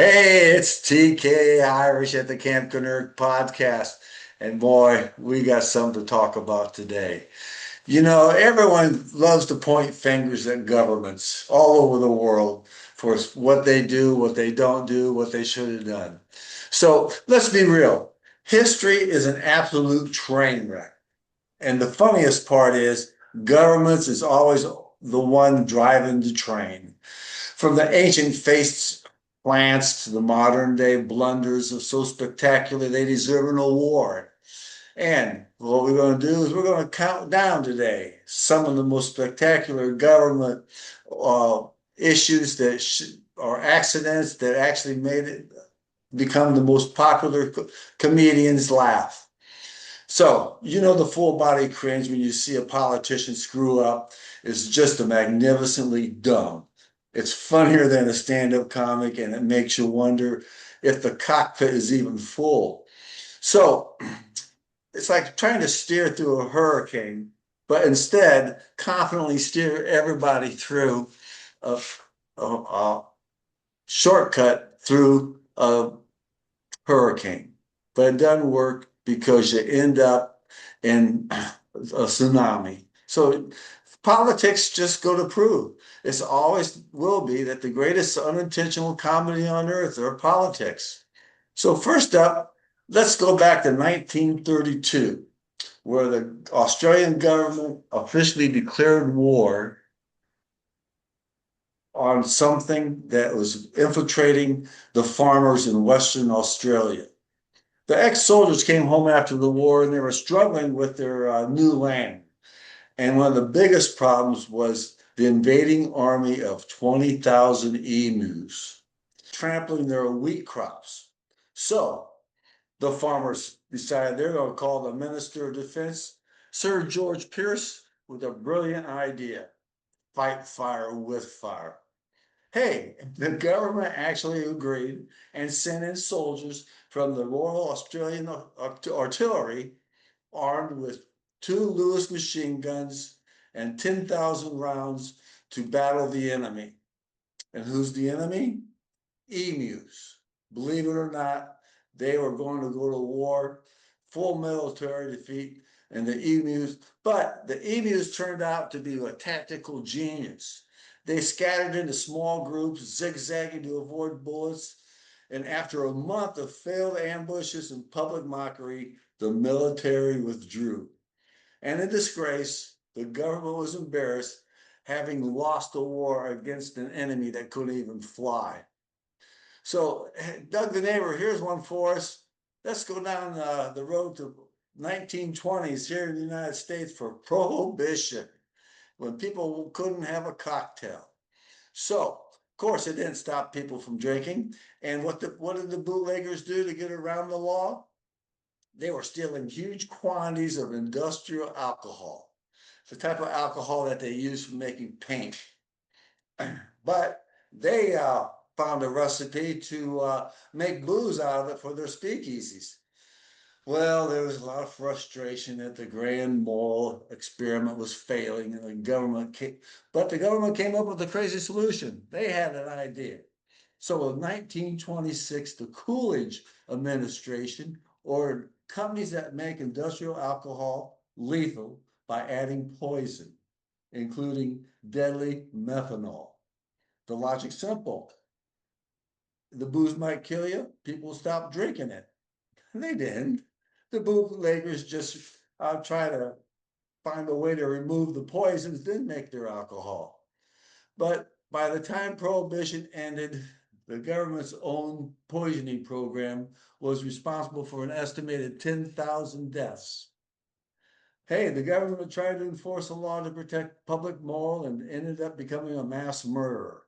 Hey, it's TK Irish at the Camp Kennerk podcast. And boy, we got something to talk about today. Everyone loves to point fingers at governments all over the world for what they do, what they don't do, what they should have done. So let's be real. History is an absolute train wreck. And the funniest part is governments is always the one driving the train. From the ancient face plants to the modern day blunders are so spectacular they deserve an award. And what we're going to do is we're going to count down today some of the most spectacular government uh, issues or accidents that actually made it become the most popular comedians laugh. So, the full body cringe when you see a politician screw up is just a magnificently dumb. It's funnier than a stand-up comic, and it makes you wonder if the cockpit is even full. So, it's like trying to steer through a hurricane, but instead confidently steer everybody through a, a shortcut through a hurricane. But it doesn't work because you end up in a tsunami. So politics just go to prove it's always will be that the greatest unintentional comedy on earth are politics. So first up, let's go back to 1932, where the Australian government officially declared war on something that was infiltrating the farmers in Western Australia. The ex-soldiers came home after the war and they were struggling with their new land. And one of the biggest problems was the invading army of 20,000 emus, trampling their wheat crops. So the farmers decided they're going to call the Minister of Defense, Sir George Pierce, with a brilliant idea: fight fire with fire. Hey, the government actually agreed and sent in soldiers from the Royal Australian Artillery armed with two Lewis machine guns and 10,000 rounds to battle the enemy. And who's the enemy? Emus. Believe it or not, they were going to go to war, full military defeat, and the emus turned out to be a tactical genius. They scattered into small groups, zigzagging to avoid bullets, and after a month of failed ambushes and public mockery, the military withdrew. And in disgrace, the government was embarrassed, having lost a war against an enemy that couldn't even fly. So, Doug the neighbor, here's one for us. Let's go down the road to 1920s here in the United States for Prohibition, when people couldn't have a cocktail. So, of course, it didn't stop people from drinking. And what did the bootleggers do to get around the law? They were stealing huge quantities of industrial alcohol, the type of alcohol that they use for making paint. But they found a recipe to make booze out of it for their speakeasies. Well, there was a lot of frustration that the grand moral experiment was failing, and but the government came up with a crazy solution. They had an idea. So in 1926, the Coolidge administration ordered companies that make industrial alcohol lethal by adding poison, including deadly methanol. The logic's simple. The booze might kill you, people stop drinking it. They didn't. The bootleggers just try to find a way to remove the poisons, then make their alcohol. But by the time Prohibition ended, the government's own poisoning program was responsible for an estimated 10,000 deaths. Hey, the government tried to enforce a law to protect public moral and ended up becoming a mass murderer.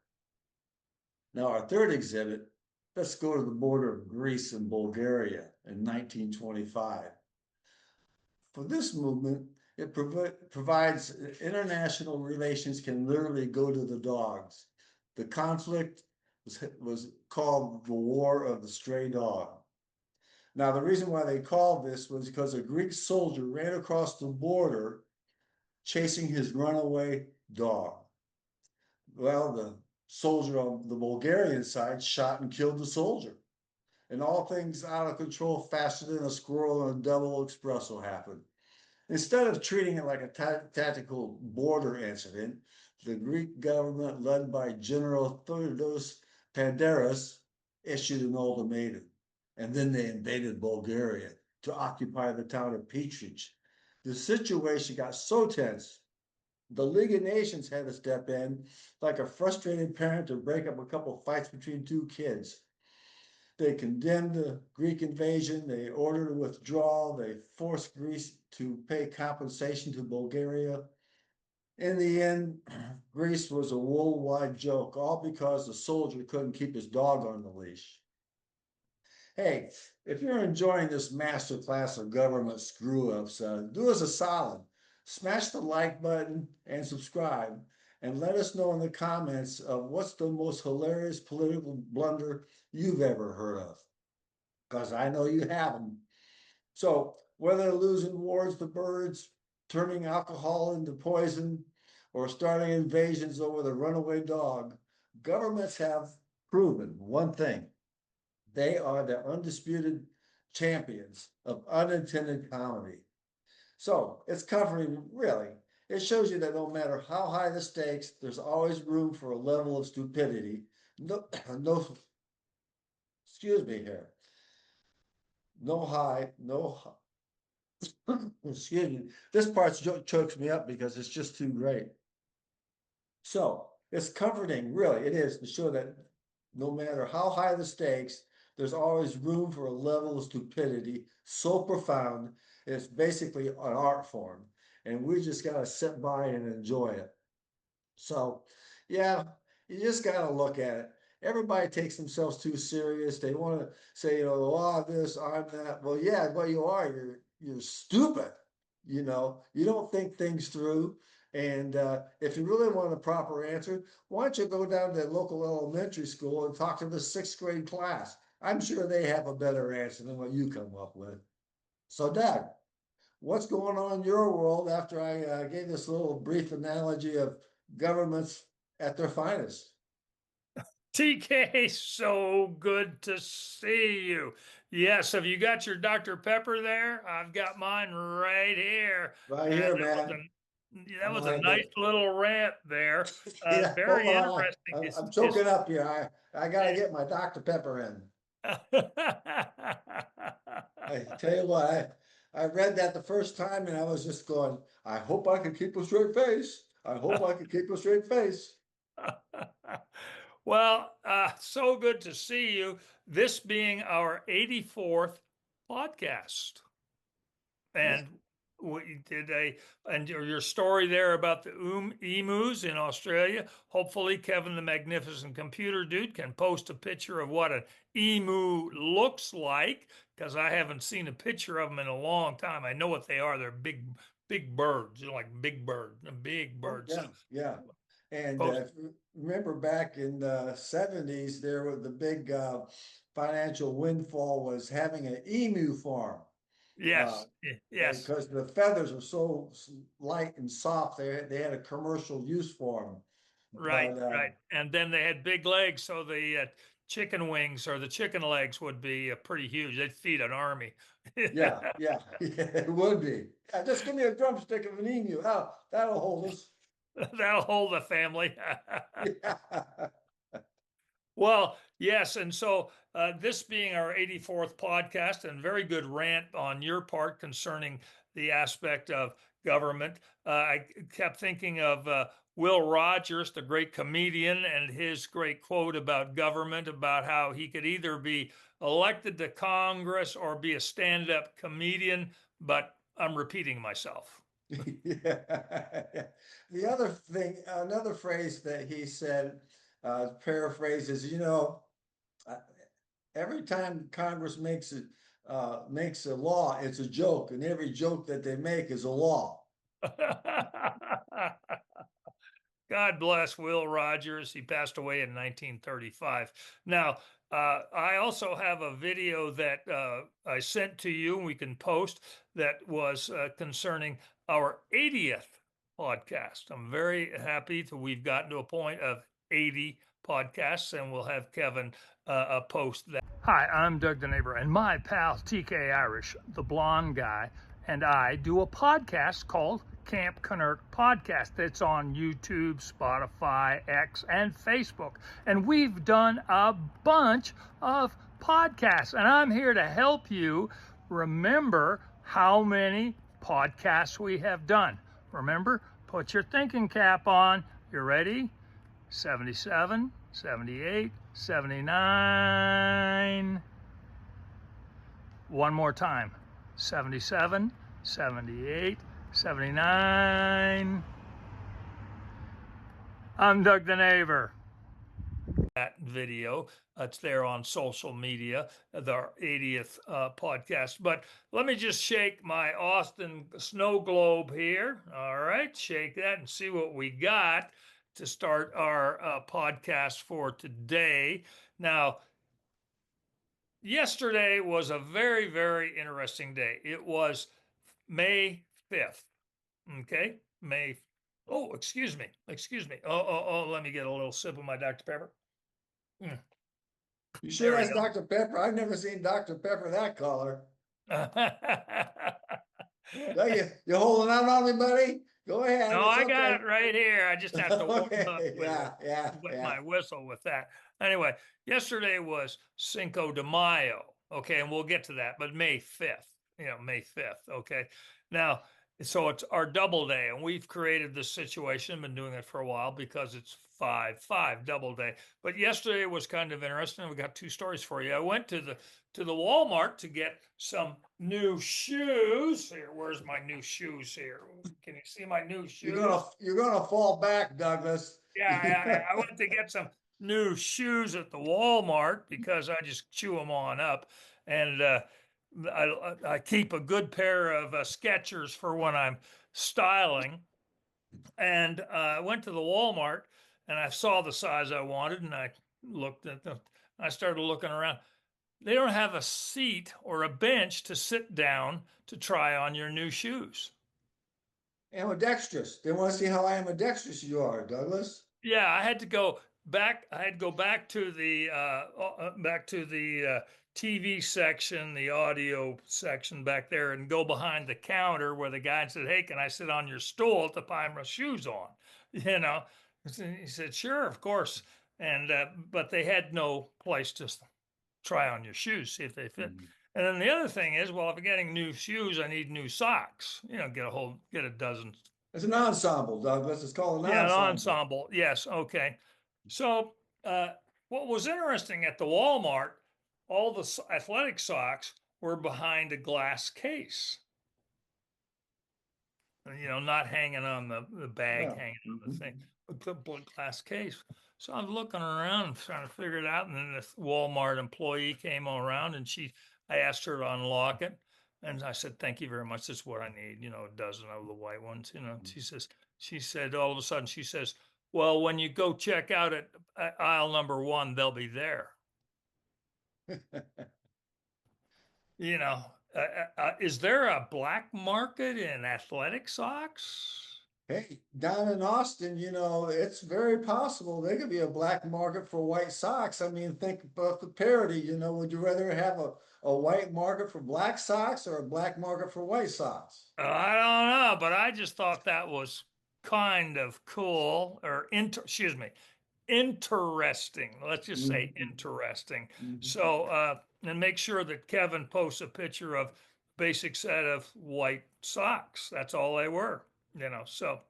Now, our third exhibit, let's go to the border of Greece and Bulgaria in 1925. For this movement, it provides international relations can literally go to the dogs. The conflict was called the War of the Stray Dog. Now, the reason why they called this was because a Greek soldier ran across the border chasing his runaway dog. Well, the soldier on the Bulgarian side shot and killed the soldier. And all things out of control faster than a squirrel and a double espresso happened. Instead of treating it like a tactical border incident, the Greek government, led by General Theodoros Pandaris, issued an ultimatum. And then they invaded Bulgaria to occupy the town of Petrich. The situation got so tense, the League of Nations had to step in like a frustrated parent to break up a couple of fights between two kids. They condemned the Greek invasion. They ordered a withdrawal. They forced Greece to pay compensation to Bulgaria. In the end, Greece was a worldwide joke, all because the soldier couldn't keep his dog on the leash. Hey, if you're enjoying this masterclass of government screw ups, do us a solid. Smash the like button and subscribe, and let us know in the comments of what's the most hilarious political blunder you've ever heard of, because I know you have them. So, whether losing wars to birds, turning alcohol into poison, or starting invasions over the runaway dog, governments have proven one thing: they are the undisputed champions of unintended comedy. So it's comforting, really. It shows you that no matter how high the stakes, there's always room for a level of stupidity. No, no, excuse me here. No high, no, excuse me. This part chokes me up because it's just too great. So it's comforting, really, it is, to show that no matter how high the stakes, there's always room for a level of stupidity so profound, it's basically an art form. And we just got to sit by and enjoy it. So, yeah, you just got to look at it. Everybody takes themselves too serious. They want to say, oh, I'm this, I'm that. Well, yeah, what you are, you're stupid. You don't think things through. And if you really want a proper answer, why don't you go down to the local elementary school and talk to the sixth grade class? I'm sure they have a better answer than what you come up with. So, Dad, what's going on in your world after I gave this little brief analogy of governments at their finest? TK, so good to see you. Yes, have you got your Dr. Pepper there? I've got mine right here. Right And here, man. that I'm was a gonna nice get, little rant there. yeah, hold Very on. interesting. I'm choking up here. I gotta get my Dr. Pepper in. I tell you what, I read that the first time and I was just going, I hope I can keep a straight face. I hope I can keep a straight face. Well, so good to see you. This being our 84th podcast. Yeah. And we did and your story there about the emus in Australia. Hopefully, Kevin, the magnificent computer dude, can post a picture of what an emu looks like, because I haven't seen a picture of them in a long time. I know what they are. They're big, big birds. They're like big Oh, birds. yeah, yeah. And Post, remember back in the 70s, there was the big financial windfall was having an emu farm. Uh, yes, yes. because the feathers are so light and soft, they had a commercial use for them. Right, But right. And then they had big legs, so the chicken wings or the chicken legs would be pretty huge. They'd feed an army. yeah, yeah, yeah, it would be. Yeah, just give me a drumstick of an emu. Oh, that'll hold us. That'll hold a family. Yeah. Well, yes. And so, this being our 84th podcast, and very good rant on your part concerning the aspect of government, I kept thinking of Will Rogers, the great comedian, and his great quote about government, about how he could either be elected to Congress or be a stand up comedian. But I'm repeating myself. Yeah. The other thing, another phrase that he said, paraphrase is, uh, every time Congress makes a law, it's a joke, and every joke that they make is a law. God bless Will Rogers. He passed away in 1935. Now, I also have a video that I sent to you, and we can post, that was concerning our 80th podcast. I'm very happy that we've gotten to a point of 80 podcasts, and we'll have Kevin post that. Hi, I'm Doug the Neighbor, and my pal TK Irish, the blonde guy, and I do a podcast called Camp Kennerk Podcast. It's on YouTube, Spotify, X, and Facebook. And we've done a bunch of podcasts, and I'm here to help you remember how many podcasts we have done. Remember, put your thinking cap on. You ready? 77, 78, 79. One more time. 77, 78, 79. I'm Doug the Neighbor. That video, it's there on social media, our 80th podcast. But let me just shake my Austin snow globe here. All right, shake that and see what we got to start our podcast for today. Now, yesterday was a very, very interesting day. It was May 5th. Okay, May. Oh, excuse me. Oh, let me get a little sip of my Dr. Pepper. You sure that's Dr. Pepper? I've never seen Dr. Pepper that color. You holding out on me, buddy? Go ahead. No, It's I okay. got it right here. I just have to warm Okay, up with my whistle with that. Anyway, yesterday was Cinco de Mayo. Okay, and we'll get to that, but May 5th, May 5th. Okay. Now, so it's our double day, and we've created this situation, been doing it for a while because it's 5-5 double day. But yesterday was kind of interesting. We got two stories for you. I went to the Walmart to get some new shoes. Here, where's my new shoes here? Can you see my new shoes? You're gonna fall back, Douglas. Yeah, I went to get some new shoes at the Walmart because I just chew them on up, and I keep a good pair of Skechers for when I'm styling. And I went to the Walmart and I saw the size I wanted, and I looked at them. I started looking around. They don't have a seat or a bench to sit down to try on your new shoes. Ambidextrous. They want to see how ambidextrous you are, Douglas. Yeah, I had to go back. I had to go back to the TV section, the audio section back there, and go behind the counter where the guy said, "Hey, can I sit on your stool to put my shoes on?" You know, he said, "Sure, of course." And but they had no place to try on your shoes, see if they fit. Mhm. And then the other thing is, well, if I'm getting new shoes, I need new socks. Get a dozen. It's an ensemble, Douglas. It's called an Yeah, an ensemble. ensemble. Yes. Okay. So, what was interesting at the Walmart, all the athletic socks were behind a glass case. Not hanging on the bag, Yeah. hanging on the thing, Mhm. but glass case. So I'm looking around and trying to figure it out. And then this Walmart employee came around, and I asked her to unlock it. And I said, "Thank you very much. This is what I need, a dozen of the white ones." She said, all of a sudden, she says, "Well, when you go check out at aisle number 1, they'll be there." You know, is there a black market in athletic socks? Hey, down in Austin, it's very possible there could be a black market for white socks. I mean, think about the parity. Would you rather have a white market for black socks or a black market for white socks? I don't know, but I just thought that was kind of cool or interesting. Let's just say Mhm. interesting. Mhm. So, and make sure that Kevin posts a picture of basic set of white socks. That's all they were, so.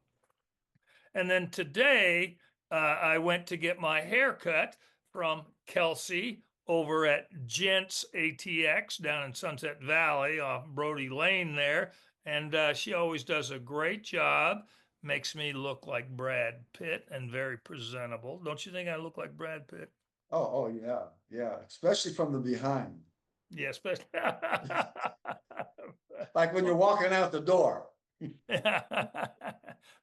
And then today, I went to get my hair cut from Kelsey over at Gents ATX down in Sunset Valley off Brody Lane there. And she always does a great job, makes me look like Brad Pitt and very presentable. Don't you think I look like Brad Pitt? Oh, yeah, yeah, especially from the behind, Yes, but like when you're walking out the door.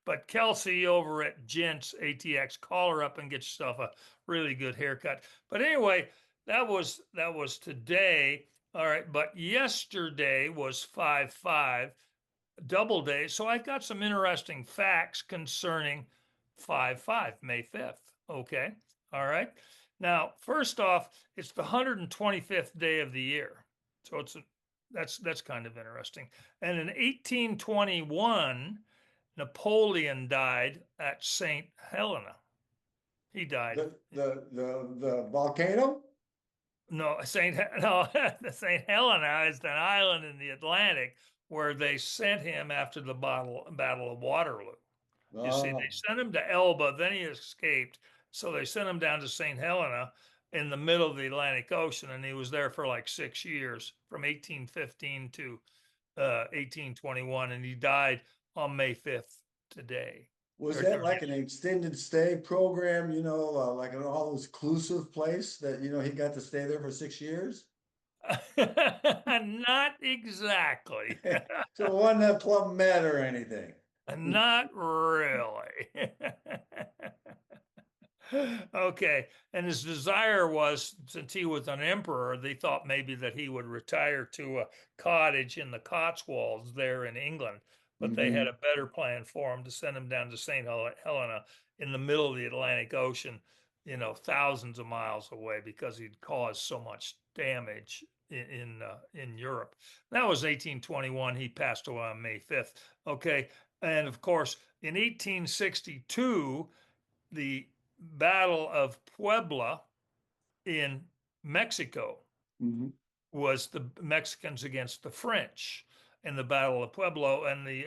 but Kelsey over at Gents ATX, call her up and get yourself a really good haircut. But anyway, that was today. All right, but yesterday was 5-5 double day. So I've got some interesting facts concerning 5-5, May 5th. Okay. All right. Now, first off, it's the 125th day of the year. So that's kind of interesting. And in 1821, Napoleon died at St. Helena. He died. The volcano? No, no, St. Helena is an island in the Atlantic where they sent him after the Battle of Waterloo. You see, they Oh, sent him to Elba, then he escaped. So they sent him down to St. Helena in the middle of the Atlantic Ocean, and he was there for like 6 years, from 1815 to 1821, and he died on May 5th today. was Or, that like an extended stay program, like an all-inclusive place that, he got to stay there for 6 years? Not exactly. So it wasn't a Club Med or anything. Not really. Okay. And his desire was, since he was an emperor, they thought maybe that he would retire to a cottage in the Cotswolds there in England. But they had a Hmm. better plan for him to send him down to St. Helena in the middle of the Atlantic Ocean, thousands of miles away because he'd caused so much damage in Europe. That was 1821. He passed away on May 5th. Okay. And of course, in 1862, the Battle of Puebla in Mexico Hmm. was the Mexicans against the French in the Battle of Puebla, and the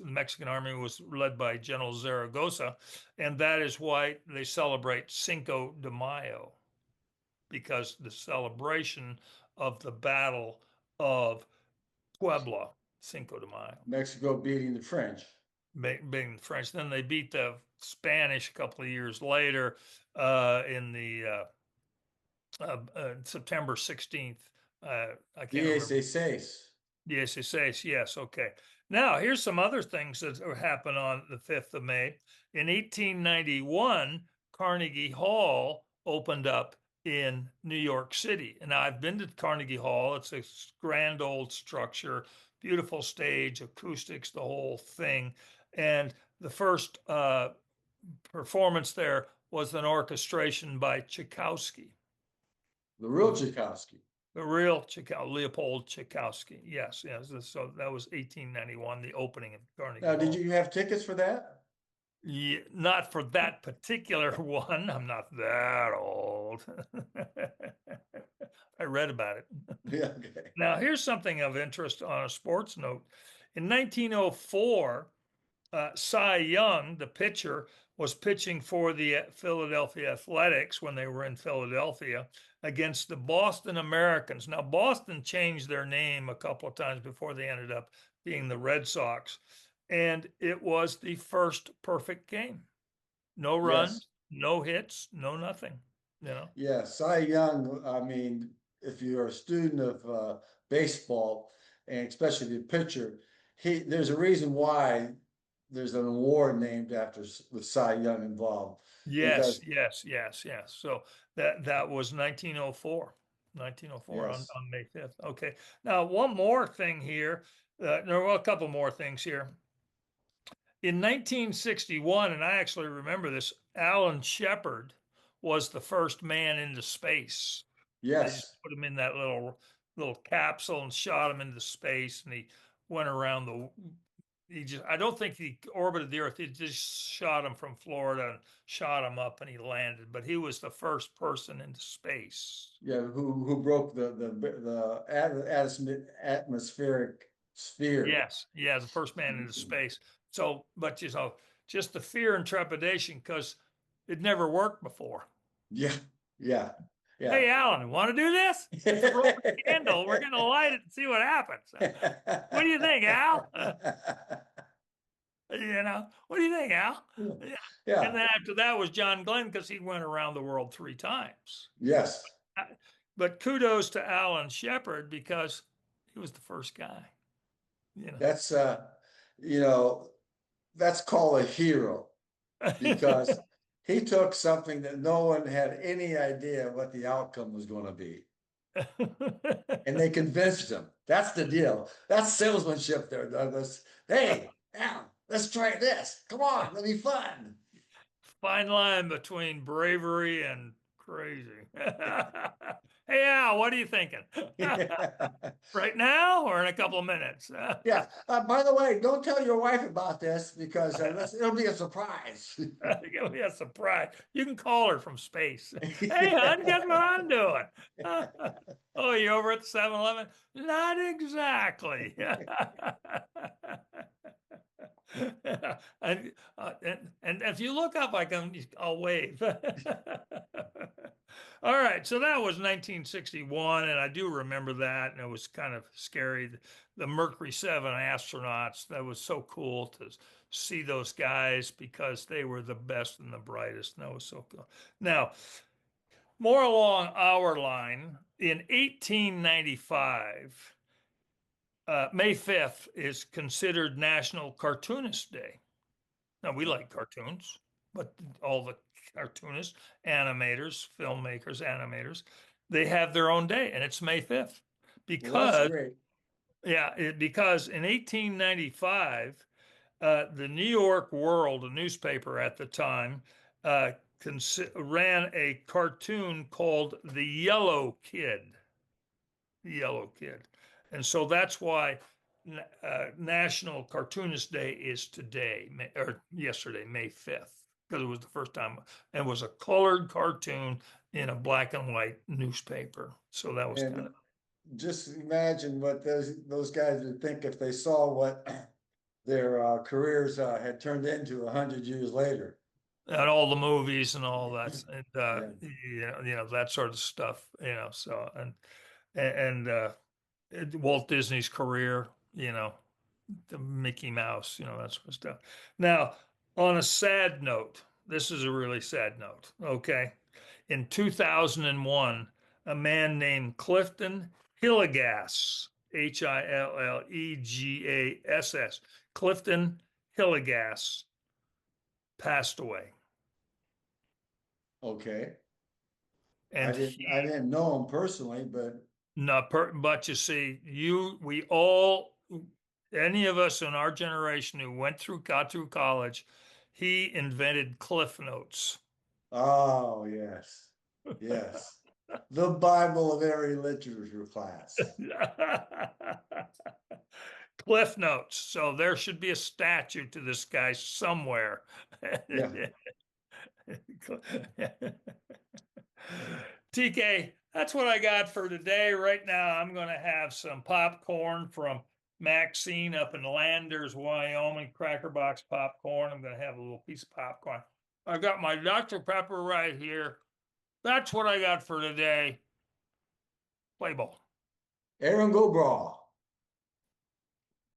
Mexican army was led by General Zaragoza, and that is why they celebrate Cinco de Mayo, because the celebration of the Battle of Puebla, Cinco de Mayo, Mexico beating the French. being the French. Then they beat the Spanish a couple of years later in the September 16th. I can't remember. 16. Yes, it says yes. Okay. Now, here's some other things that happened on the 5th of May. In 1891, Carnegie Hall opened up in New York City. And now I've been to Carnegie Hall. It's a grand old structure, beautiful stage, acoustics, the whole thing. And the first performance there was an orchestration by Tchaikovsky. The real Tchaikovsky. The real Leopold Tchaikovsky. Yes, yes. So that was 1891, the opening of Carnegie Now, did Hall. you have tickets for that? Yeah, not for that particular one. I'm not that old. I read about it. Yeah, okay. Now, here's something of interest on a sports note. In 1904, Cy Young, the pitcher, was pitching for the Philadelphia Athletics when they were in Philadelphia against the Boston Americans. Now, Boston changed their name a couple of times before they ended up being the Red Sox. And it was the first perfect game. No Yes. runs, no hits, no nothing, Yeah. Cy Young, I mean, if you're a student of baseball, and especially the pitcher, there's a reason why there's an award named after with Cy Young involved. Yes, Because yes, yes, yes. So that was 1904. 1904 yes. on May 5th. Okay. Now, one more thing here. There were a couple more things here. In 1961, and I actually remember this, Alan Shepard was the first man into space. They just Yes. put him in that little capsule and shot him into space, and he went around I don't think he orbited the Earth. He just shot him from Florida and shot him up, and he landed. But he was the first person into space. Yeah, who broke the atmospheric sphere. Yes, yeah, the first man into space. So, but just the fear and trepidation because it never worked before. Yeah, yeah, yeah. Hey, Alan, want to do this? It's a Roman candle. We're going to light it and see what happens. What do you think, Al? What do you think, Al? Yeah. And Yeah, then after that was John Glenn because he went around the world 3 times. yes. But kudos to Alan Shepard because he was the first guy. That's you know, that's called a hero because he took something that no one had any idea what the outcome was going to be. And they convinced him. That's the deal. That's salesmanship there, Douglas. Hey, Al, let's try this. Come on, it'll be fun. Fine line between bravery and crazy. Hey, Al, what are you thinking? Right now or in a couple of minutes? Yeah. By the way, don't tell your wife about this because it'll be a surprise. Give me a surprise. You can call her from space. Hey, hon, guess Yeah. what I'm doing? Oh, you over at the 7-Eleven? Not exactly. And if you look up, I'll wave. All right, so that was 1961, and I do remember that, and it was kind of scary. The Mercury 7 astronauts, that was so cool to see those guys because they were the best and the brightest, and that was so cool. Now, more along our line, in 1895, May 5th is considered National Cartoonist Day. Now, we like cartoons, but all the cartoonists, animators, filmmakers, animators, they have their own day, and it's May 5th. Well, that's Because, great. because in 1895, the New York World, a newspaper at the time, ran a cartoon called The Yellow Kid. The Yellow Kid. And so that's why National Cartoonist Day is today, or yesterday, May 5th, because it was the first time, and it was a colored cartoon in a black and white newspaper. So that was kind And of, just imagine what those guys would think if they saw what their careers had turned into 100 years later. and all the movies and all that, and Yeah. that sort of stuff, so, and Walt Disney's career, the Mickey Mouse, that sort of stuff. Now, on a sad note, this is a really sad note, okay? In 2001, a man named Clifton Hillegass, Hillegass, Clifton Hillegass, passed away. Okay. I And didn't I he, didn't know him personally, but not per, but you see, we all, any of us in our generation who got through college, he invented Cliff Notes. oh yes. Yes. The Bible of every literature class. Cliff Notes. So there should be a statue to this guy somewhere. Yeah. TK, that's what I got for today. Right now, I'm going to have some popcorn from Maxine up in Landers, Wyoming, Cracker Box popcorn. I'm going to have a little piece of popcorn. I've got my Dr. Pepper right here. That's what I got for today. Play ball. Aaron Go Brawl.